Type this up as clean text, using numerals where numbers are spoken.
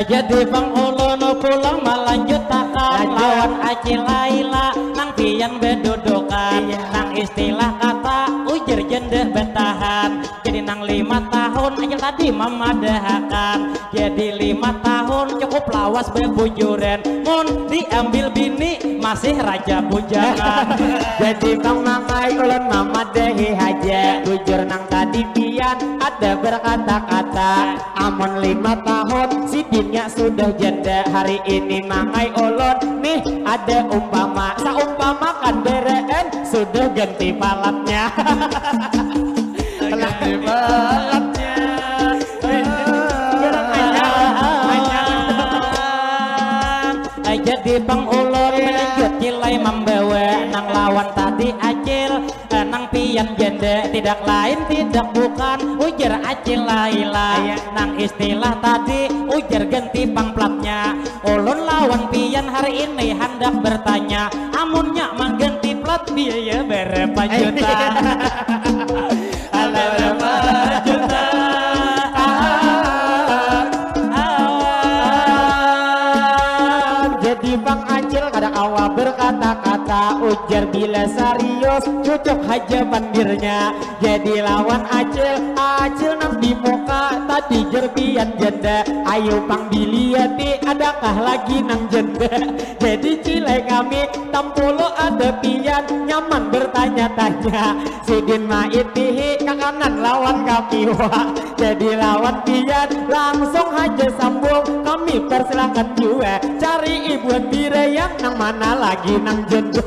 Jadi Bang Ulun pulang melanjutkan lawan Acil Laila nang pian bedudukan nang istilah kata ujar jendeh bentahan. Jadi nang 5 tahun aja tadi memadahakan. Jadi 5 tahun cukup lawas bebujuran mun diambil bini masih raja bujangan. Jadi Bang Mangai ulun mamadahi haja bujur nang tadi pian ada berkata-kata amun 5 tahun si dinnya sudah janda. Hari ini Mangai ulun nih ada umpama saumpamakan bereen sudah ganti palatnya. Ganti balatnya jadi Bang Ulun melanjut cilai membawa nang lawan tadi Acil nang pian janda tidak lain tidak bukan ujar Acil Laila nang istilah tadi ujar ganti pangplatnya. Ulun lawan pian hari ini hendak bertanya amunnya mengganti plat biaya berapa juta. Berapa juta. Jadi Bang Acil kadang awal berkata-kata ujar bila serius cocok haja bandirnya. Jadi lawan Acil nang di muka tadi jerbian janda. Ayo Bang dilihat adakah lagi nang janda. Jadi cilai kami tampolo ada pian nyaman bertanya-tanya. Sidin maitihi ke kanan lawan kaki wah. Jadi lawan pian langsung haja sambung kami persilahkan juga cari ibu birayang nang mana lagi nang jenda.